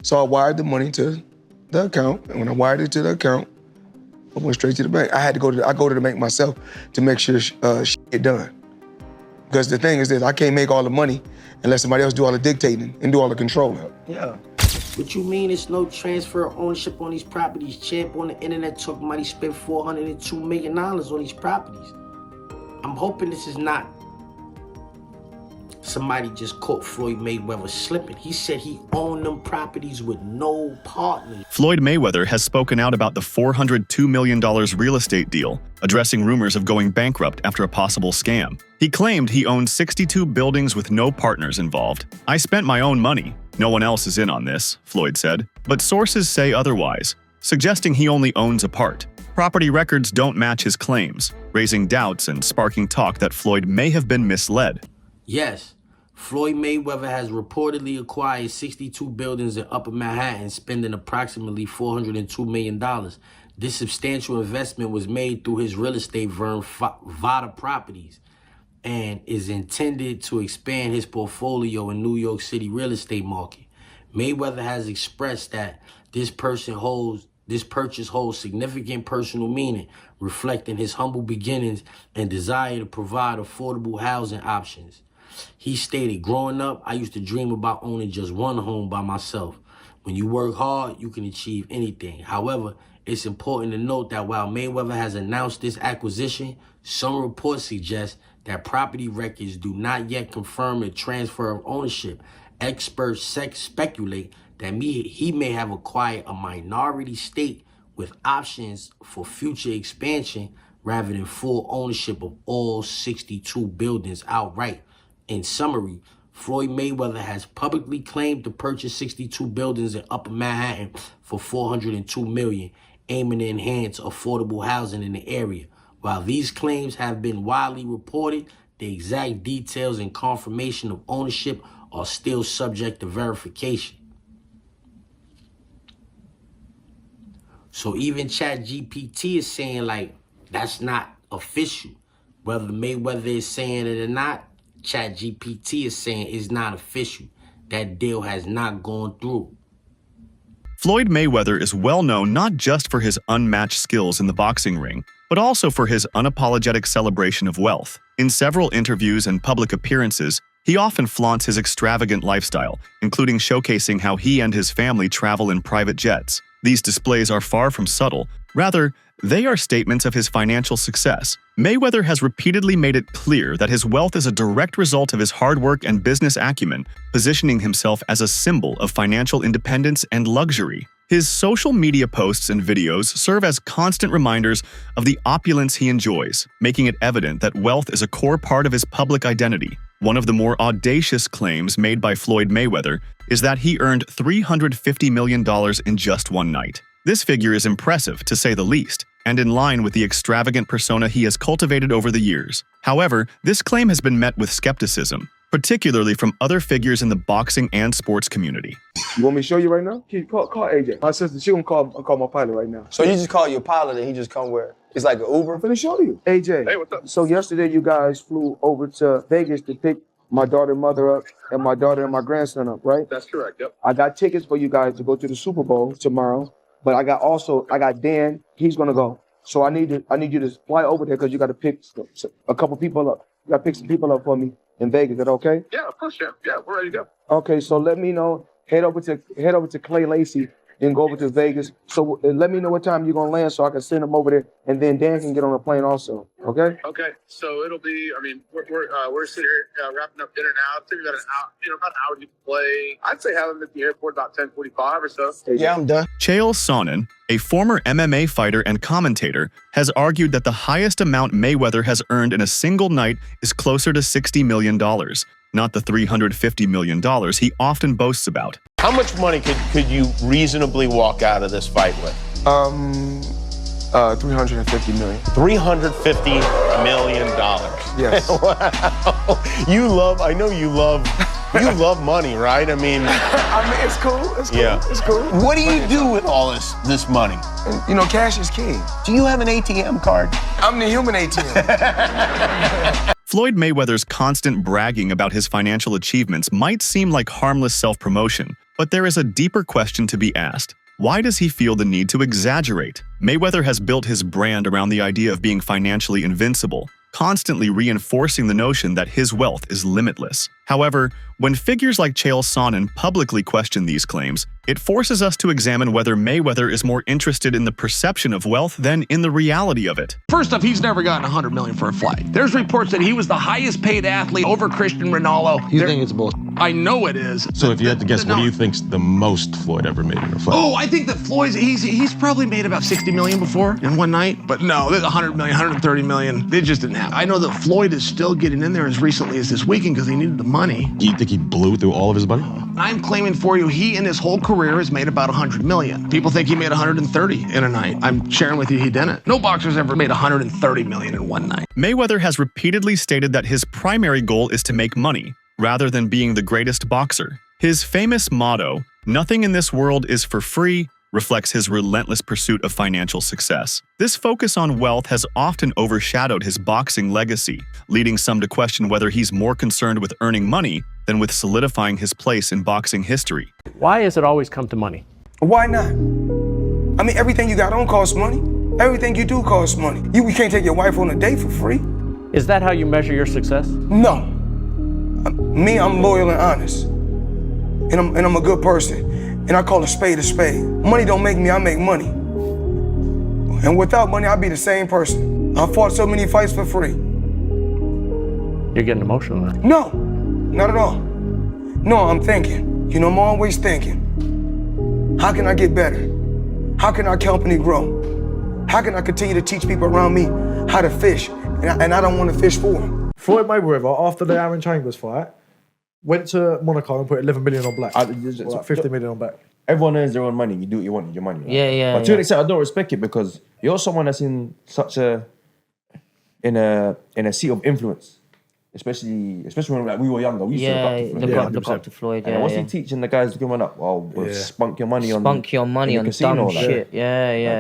So I wired the money to the account, and when I wired it to the account, I went straight to the bank. I go to the bank myself to make sure shit get done. Because the thing is this, I can't make all the money unless somebody else do all the dictating and do all the controlling. Yeah. What you mean it's no transfer of ownership on these properties? Champ on the internet talking about he spent $402 million on these properties. I'm hoping this is not somebody just caught Floyd Mayweather slipping. He said he owned them properties with no partners. Floyd Mayweather has spoken out about the $402 million real estate deal, addressing rumors of going bankrupt after a possible scam. He claimed he owned 62 buildings with no partners involved. "I spent my own money. No one else is in on this," Floyd said. But sources say otherwise, suggesting he only owns a part. Property records don't match his claims, raising doubts and sparking talk that Floyd may have been misled. Yes, Floyd Mayweather has reportedly acquired 62 buildings in Upper Manhattan, spending approximately $402 million. This substantial investment was made through his real estate firm, Vada Properties, and is intended to expand his portfolio in New York City real estate market. Mayweather has expressed that this purchase holds significant personal meaning, reflecting his humble beginnings and desire to provide affordable housing options. He stated, "Growing up, I used to dream about owning just one home by myself. When you work hard, you can achieve anything. However, it's important to note that while Mayweather has announced this acquisition, some reports suggest that property records do not yet confirm a transfer of ownership. Experts speculate that he may have acquired a minority stake with options for future expansion rather than full ownership of all 62 buildings outright." In summary, Floyd Mayweather has publicly claimed to purchase 62 buildings in Upper Manhattan for $402 million, aiming to enhance affordable housing in the area. While these claims have been widely reported, the exact details and confirmation of ownership are still subject to verification. So even ChatGPT is saying, like, that's not official. Whether Mayweather is saying it or not, ChatGPT is saying it's not official. That deal has not gone through. Floyd Mayweather is well known not just for his unmatched skills in the boxing ring, but also for his unapologetic celebration of wealth. In several interviews and public appearances, he often flaunts his extravagant lifestyle, including showcasing how he and his family travel in private jets. These displays are far from subtle. Rather, they are statements of his financial success. Mayweather has repeatedly made it clear that his wealth is a direct result of his hard work and business acumen, positioning himself as a symbol of financial independence and luxury. His social media posts and videos serve as constant reminders of the opulence he enjoys, making it evident that wealth is a core part of his public identity. One of the more audacious claims made by Floyd Mayweather is that he earned $350 million in just one night. This figure is impressive, to say the least, and in line with the extravagant persona he has cultivated over the years. However, this claim has been met with skepticism, particularly from other figures in the boxing and sports community. You want me to show you right now? Call AJ. My sister, she gonna call my pilot right now. So you just call your pilot and he just come where? It's like an Uber? I'm finna show you. AJ, hey, what's up? So yesterday you guys flew over to Vegas to pick my daughter and mother up and my daughter and my grandson up, right? That's correct, yep. I got tickets for you guys to go to the Super Bowl tomorrow, but I got Dan, he's gonna go. So I need you to fly over there because you gotta pick a couple people up. You gotta pick some people up for me in Vegas. Is that okay? Yeah, of course, yeah. Yeah, we're ready to go. Okay, so let me know. Head over to Clay Lacey and go over to Vegas. So let me know what time you're gonna land so I can send him over there, and then Dan can get on a plane also. Okay? Okay, so it'll be. I mean, we're sitting here wrapping up dinner now. I think we got about an hour to play. I'd say have him at the airport about 10:45 or so. Yeah, I'm done. Chael Sonnen, a former MMA fighter and commentator, has argued that the highest amount Mayweather has earned in a single night is closer to $60 million, not the $350 million he often boasts about. How much money could you reasonably walk out of this fight with? 350 million. $350 million. Yes. Wow. I know you love money, right? I mean, it's cool. It's cool. Yeah. It's cool. What do you do with all this money? And, you know, cash is king. Do you have an ATM card? I'm the human ATM. Floyd Mayweather's constant bragging about his financial achievements might seem like harmless self-promotion, But there is a deeper question to be asked. Why does he feel the need to exaggerate? Mayweather has built his brand around the idea of being financially invincible, constantly reinforcing the notion that his wealth is limitless. However, when figures like Chael Sonnen publicly question these claims, it forces us to examine whether Mayweather is more interested in the perception of wealth than in the reality of it. First off, he's never gotten $100 million for a fight. There's reports that he was the highest paid athlete over Christian Ronaldo. You think it's bull? I know it is. So if you had to guess, what do you think's the most Floyd ever made in a fight? Oh, I think that Floyd's, he's probably made about 60 million before in one night. But no, there's 100 million, 130 million. They just didn't happen. I know that Floyd is still getting in there as recently as this weekend because he needed the money. Do you think he blew through all of his money? I'm claiming for you, he in his whole career has made about 100 million. People think he made 130 in a night. I'm sharing with you, he didn't. No boxer's ever made 130 million in one night. Mayweather has repeatedly stated that his primary goal is to make money, rather than being the greatest boxer. His famous motto, "Nothing in this world is for free," reflects his relentless pursuit of financial success. This focus on wealth has often overshadowed his boxing legacy, leading some to question whether he's more concerned with earning money than with solidifying his place in boxing history. Why has it always come to money? Why not? I mean, everything you got on costs money. Everything you do costs money. You can't take your wife on a date for free. Is that how you measure your success? No. Me, I'm loyal and honest. And I'm a good person. And I call a spade a spade. Money don't make me, I make money. And without money, I'd be the same person. I fought so many fights for free. You're getting emotional now. No, not at all. No, I'm thinking. You know, I'm always thinking. How can I get better? How can our company grow? How can I continue to teach people around me how to fish? And I don't want to fish for them. Floyd Mayweather, after the Aaron Chambers fight, went to Monaco and put 11 million on black. Or like 50 million on black. Everyone earns their own money. You do what you want with your money. Right? Yeah. But to an extent, I don't respect it because you're someone that's in such a seat of influence, especially when like we were younger. We used to look up to Floyd. And what's he teaching the guys coming up? Oh, we'll spunk your money on casino, dumb shit.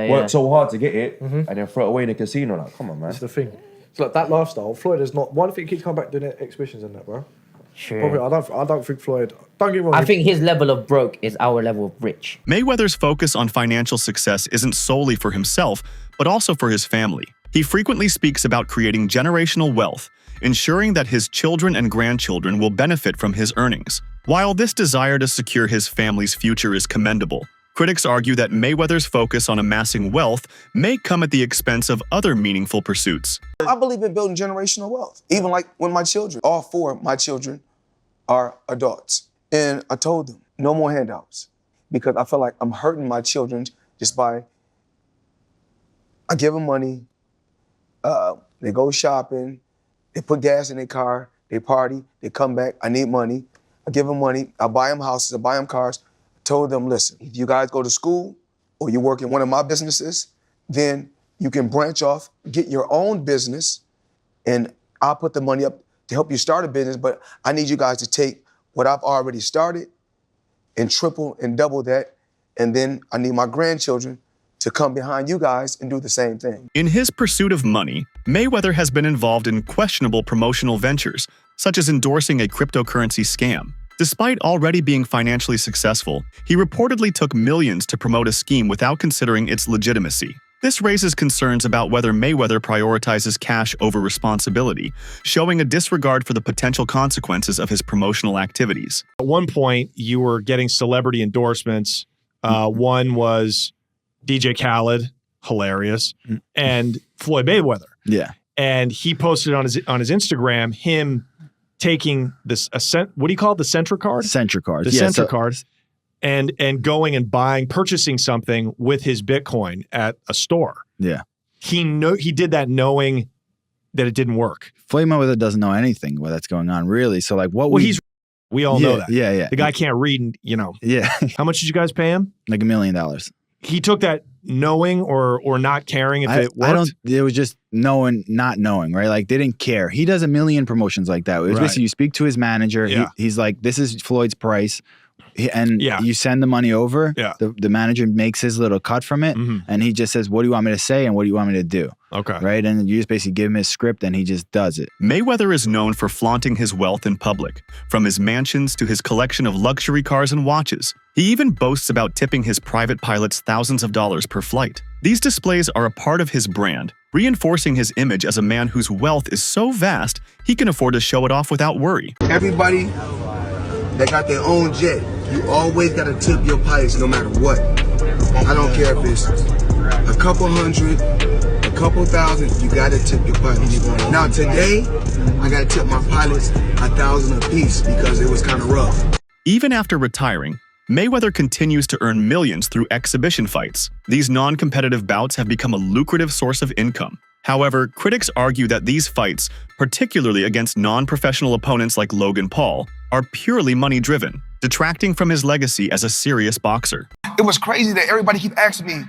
Work so hard to get it and then throw it away in the casino. Like, come on, man. That's the thing. It's like that lifestyle. Floyd is not. Why do you think he keeps coming back doing exhibitions and that, bro? Sure. Probably, I don't think Floyd. Don't get me wrong. I think his level of broke is our level of rich. Mayweather's focus on financial success isn't solely for himself, but also for his family. He frequently speaks about creating generational wealth, ensuring that his children and grandchildren will benefit from his earnings. While this desire to secure his family's future is commendable, critics argue that Mayweather's focus on amassing wealth may come at the expense of other meaningful pursuits. I believe in building generational wealth. Even like when my children, all four of my children are adults. And I told them, no more handouts. Because I feel like I'm hurting my children just by, I give them money, they go shopping, they put gas in their car, they party, they come back, I need money. I give them money, I buy them houses, I buy them cars. I told them, listen, if you guys go to school or you work in one of my businesses, then you can branch off, get your own business, and I'll put the money up to help you start a business, but I need you guys to take what I've already started and triple and double that, and then I need my grandchildren to come behind you guys and do the same thing. In his pursuit of money, Mayweather has been involved in questionable promotional ventures, such as endorsing a cryptocurrency scam. Despite already being financially successful, he reportedly took millions to promote a scheme without considering its legitimacy. This raises concerns about whether Mayweather prioritizes cash over responsibility, showing a disregard for the potential consequences of his promotional activities. At one point, you were getting celebrity endorsements. One was DJ Khaled, hilarious, and Floyd Mayweather. Yeah. And he posted on his Instagram him taking this what do you call it? The Centra card? Centra card. The Centra card. And going and purchasing something with his Bitcoin at a store. Yeah. He did that knowing that it didn't work. Floyd Mayweather doesn't know anything that's going on, really. So like what we all know that. Yeah. The guy can't read, Yeah. How much did you guys pay him? Like $1 million. He took that knowing or not caring if it worked? It was just knowing, not knowing, right? Like they didn't care. He does a million promotions like that. It was basically you speak to his manager. Yeah. He's like, this is Floyd's price. You send the money over. Yeah. The manager makes his little cut from it. And he just says, what do you want me to say? And what do you want me to do? Okay. Right. And you just basically give him his script and he just does it. Mayweather is known for flaunting his wealth in public, from his mansions to his collection of luxury cars and watches. He even boasts about tipping his private pilots thousands of dollars per flight. These displays are a part of his brand, reinforcing his image as a man whose wealth is so vast he can afford to show it off without worry. Everybody that got their own jet, you always got to tip your pilots no matter what. I don't care if it's a couple hundred, a couple thousand, you got to tip your pilots. Now today, I got to tip my pilots 1,000 apiece because it was kind of rough. Even after retiring, Mayweather continues to earn millions through exhibition fights. These non-competitive bouts have become a lucrative source of income. However, critics argue that these fights, particularly against non-professional opponents like Logan Paul, are purely money-driven, detracting from his legacy as a serious boxer. It was crazy that everybody keep asking me,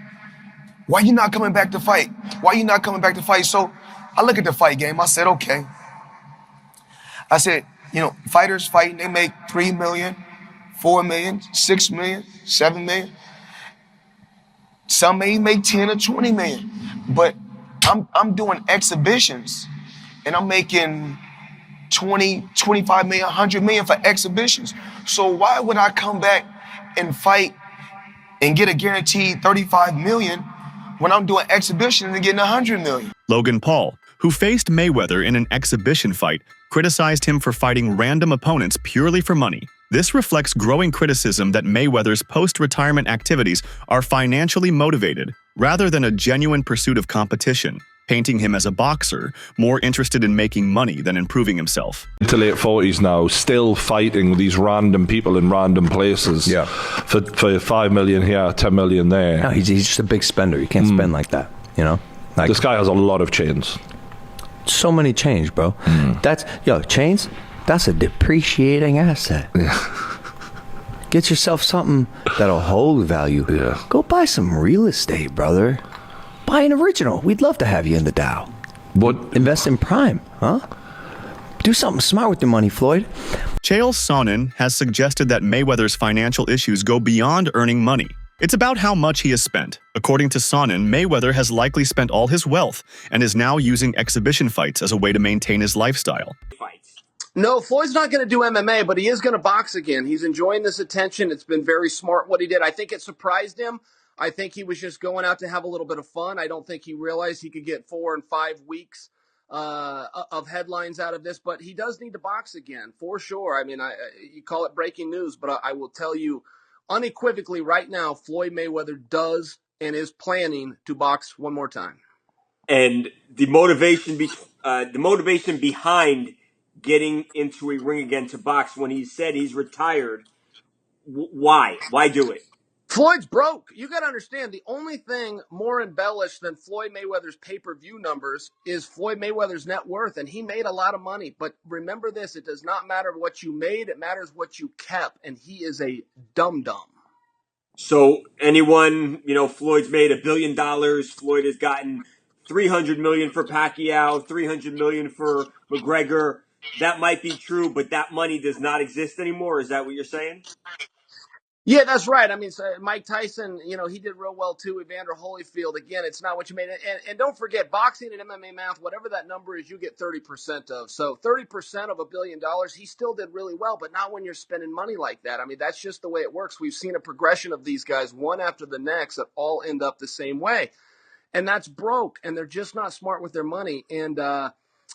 why you not coming back to fight? Why you not coming back to fight? So I look at the fight game, I said, okay. I said, you know, fighters fighting, they make 3 million, 4 million, 6 million, 7 million. Some may make 10 or 20 million. But I'm doing exhibitions and I'm making 20, 25 million, 100 million for exhibitions. So why would I come back and fight and get a guaranteed 35 million when I'm doing exhibitions and getting 100 million? Logan Paul, who faced Mayweather in an exhibition fight, criticized him for fighting random opponents purely for money. This reflects growing criticism that Mayweather's post-retirement activities are financially motivated rather than a genuine pursuit of competition, painting him as a boxer more interested in making money than improving himself. To late 40s now, still fighting these random people in random places. Yeah. For 5 million here, 10 million there. No, he's just a big spender. You can't spend like that, you know? Like, this guy has a lot of chains. So many chains, bro. That's, chains, that's a depreciating asset. Yeah. Get yourself something that'll hold value. Yeah. Go buy some real estate, brother. Buy an original. We'd love to have you in the Dow. What? Invest in prime, huh? Do something smart with your money, Floyd. Chael Sonnen has suggested that Mayweather's financial issues go beyond earning money. It's about how much he has spent. According to Sonnen, Mayweather has likely spent all his wealth and is now using exhibition fights as a way to maintain his lifestyle. No, Floyd's not going to do MMA, but he is going to box again. He's enjoying this attention. It's been very smart what he did. I think it surprised him. I think he was just going out to have a little bit of fun. I don't think he realized he could get 4 and 5 weeks of headlines out of this, but he does need to box again, for sure. I mean, you call it breaking news, but I will tell you unequivocally right now, Floyd Mayweather does and is planning to box one more time. And the motivation behind getting into a ring again to box, when he said he's retired, why do it? Floyd's broke. You got to understand, the only thing more embellished than Floyd Mayweather's pay-per-view numbers is Floyd Mayweather's net worth, and he made a lot of money. But remember this, it does not matter what you made, it matters what you kept, and he is a dum-dum. So anyone, Floyd's made $1 billion. Floyd has gotten $300 million for Pacquiao, $300 million for McGregor. That might be true, but that money does not exist anymore. Is that what you're saying? Yeah, that's right. I mean, so Mike Tyson, he did real well too. Evander Holyfield, again, it's not what you made. And don't forget, boxing and MMA math, whatever that number is, you get 30% of. So 30% of $1 billion, he still did really well, but not when you're spending money like that. I mean, that's just the way it works. We've seen a progression of these guys, one after the next, that all end up the same way. And that's broke, and they're just not smart with their money. And,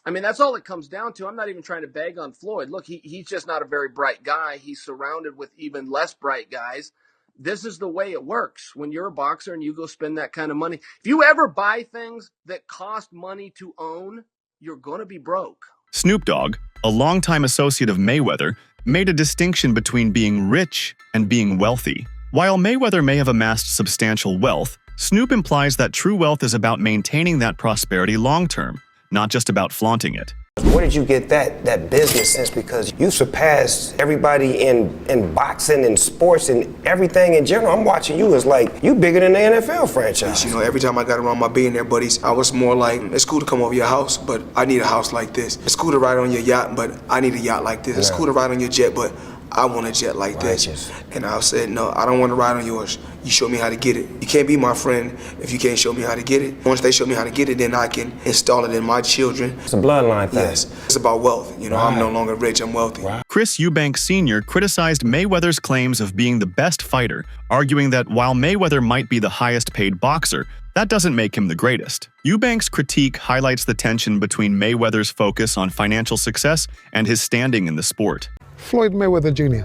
I mean, that's all it comes down to. I'm not even trying to bag on Floyd. Look, he's just not a very bright guy. He's surrounded with even less bright guys. This is the way it works when you're a boxer and you go spend that kind of money. If you ever buy things that cost money to own, you're going to be broke. Snoop Dogg, a longtime associate of Mayweather, made a distinction between being rich and being wealthy. While Mayweather may have amassed substantial wealth, Snoop implies that true wealth is about maintaining that prosperity long-term, not just about flaunting it. Where did you get that business sense? Because you surpassed everybody in boxing and sports and everything in general. I'm watching you as like, you bigger than the NFL franchise. Every time I got around my billionaire buddies, I was more like, it's cool to come over your house, but I need a house like this. It's cool to ride on your yacht, but I need a yacht like this. It's cool to ride on your jet, but I want a jet like this. And I said, no, I don't want to ride on yours. You show me how to get it. You can't be my friend if you can't show me how to get it. Once they show me how to get it, then I can install it in my children. It's a bloodline thing. Yes, it's about wealth. You know, I'm no longer rich, I'm wealthy. Chris Eubank Sr. criticized Mayweather's claims of being the best fighter, arguing that while Mayweather might be the highest paid boxer, that doesn't make him the greatest. Eubank's critique highlights the tension between Mayweather's focus on financial success and his standing in the sport. Floyd Mayweather Jr.,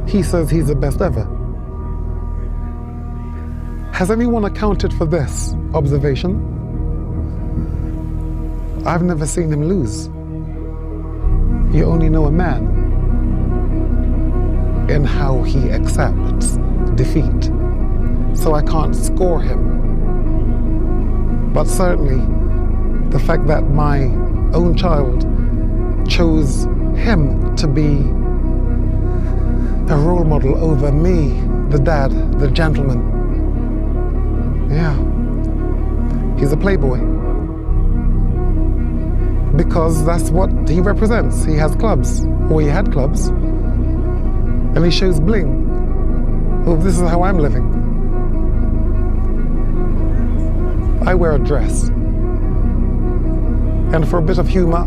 he says he's the best ever. Has anyone accounted for this observation? I've never seen him lose. You only know a man in how he accepts defeat. So I can't score him. But certainly, the fact that my own child chose him to be a role model over me, the dad, the gentleman. Yeah, he's a playboy. Because that's what he represents. He has clubs, or he had clubs, and he shows bling. Oh, this is how I'm living. I wear a dress, and for a bit of humor,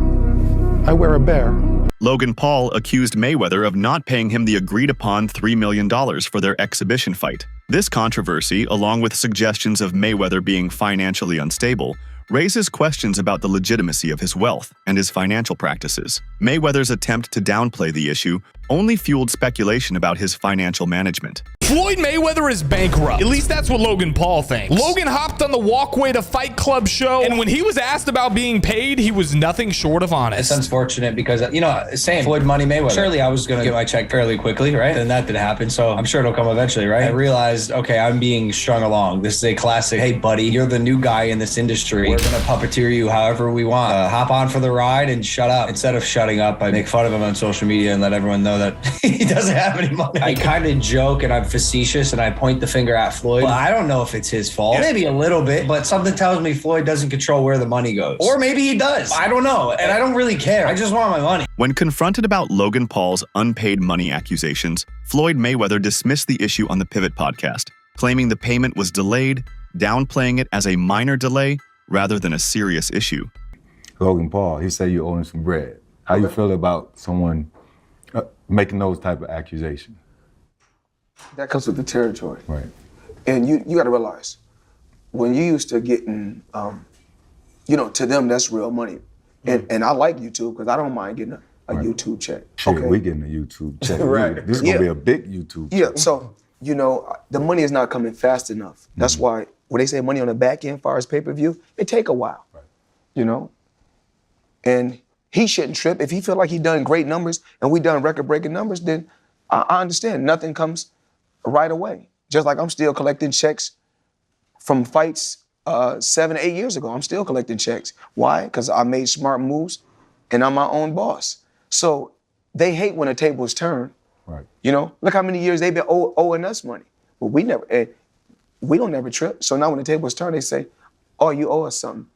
I wear a bear. Logan Paul accused Mayweather of not paying him the agreed-upon $3 million for their exhibition fight. This controversy, along with suggestions of Mayweather being financially unstable, raises questions about the legitimacy of his wealth and his financial practices. Mayweather's attempt to downplay the issue only fueled speculation about his financial management. Floyd Mayweather is bankrupt. At least that's what Logan Paul thinks. Logan hopped on the Walkway to Fight Club show, and when he was asked about being paid, he was nothing short of honest. It's unfortunate because, you know, same Floyd Money Mayweather. Surely I was going to get my check fairly quickly, right? And that didn't happen, so I'm sure it'll come eventually, right? I realized, okay, I'm being strung along. This is a classic, hey, buddy, you're the new guy in this industry. We're going to puppeteer you however we want. Hop on for the ride and shut up. Instead of shutting up, I make fun of him on social media and let everyone know that he doesn't have any money. I kind of joke and I'm facetious and I point the finger at Floyd. Well, I don't know if it's his fault. Maybe a little bit, but something tells me Floyd doesn't control where the money goes. Or maybe he does. I don't know. And I don't really care. I just want my money. When confronted about Logan Paul's unpaid money accusations, Floyd Mayweather dismissed the issue on the Pivot podcast, claiming the payment was delayed, downplaying it as a minor delay rather than a serious issue. Logan Paul, he said you owe him some bread. How you feel about someone making those type of accusations? That comes with the territory. Right. And you got to realize, when you used to getting, you know, to them, that's real money. And I like YouTube because I don't mind getting a YouTube check. Shit, we getting a YouTube check. Right. This is going to be a big YouTube check. Yeah, so, you know, the money is not coming fast enough. That's why when they say money on the back end, as far as pay-per-view, it take a while, you know? And he shouldn't trip. If he feel like he done great numbers and we done record-breaking numbers, then I understand. Nothing comes right away. Just like I'm still collecting checks from fights 7 or 8 years ago. I'm still collecting checks. Why? Because I made smart moves and I'm my own boss. So they hate when the tables turn. Right. You know, look how many years they've been owing us money. But we don't never trip. So now when the tables turn, they say, oh, you owe us something.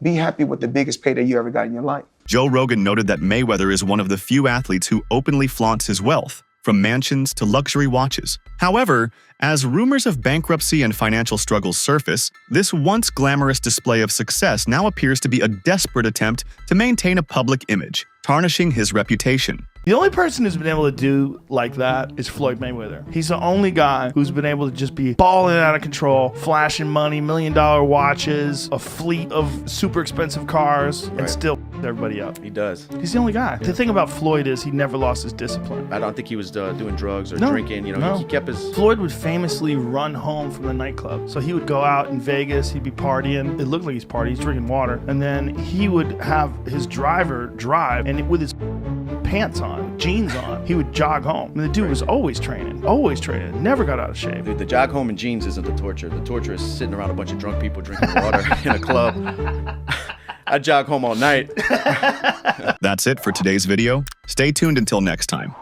Be happy with the biggest payday you ever got in your life. Joe Rogan noted that Mayweather is one of the few athletes who openly flaunts his wealth, from mansions to luxury watches. However, as rumors of bankruptcy and financial struggles surface, this once glamorous display of success now appears to be a desperate attempt to maintain a public image, tarnishing his reputation. The only person who's been able to do like that is Floyd Mayweather. He's the only guy who's been able to just be balling out of control, flashing money, $1 million watches, a fleet of super expensive cars, and still everybody up. He does. He's the only guy. The thing about Floyd is he never lost his discipline. I don't think he was doing drugs or drinking. You know, he kept his... Floyd would famously run home from the nightclub. So he would go out in Vegas, he'd be partying. It looked like he's partying, he's drinking water. And then he would have his driver drive, and with his pants on, jeans on, he would jog home. And the dude was always training, never got out of shape. Dude, the jog home in jeans isn't the torture. The torture is sitting around a bunch of drunk people drinking water in a club. I jog home all night. That's it for today's video. Stay tuned until next time.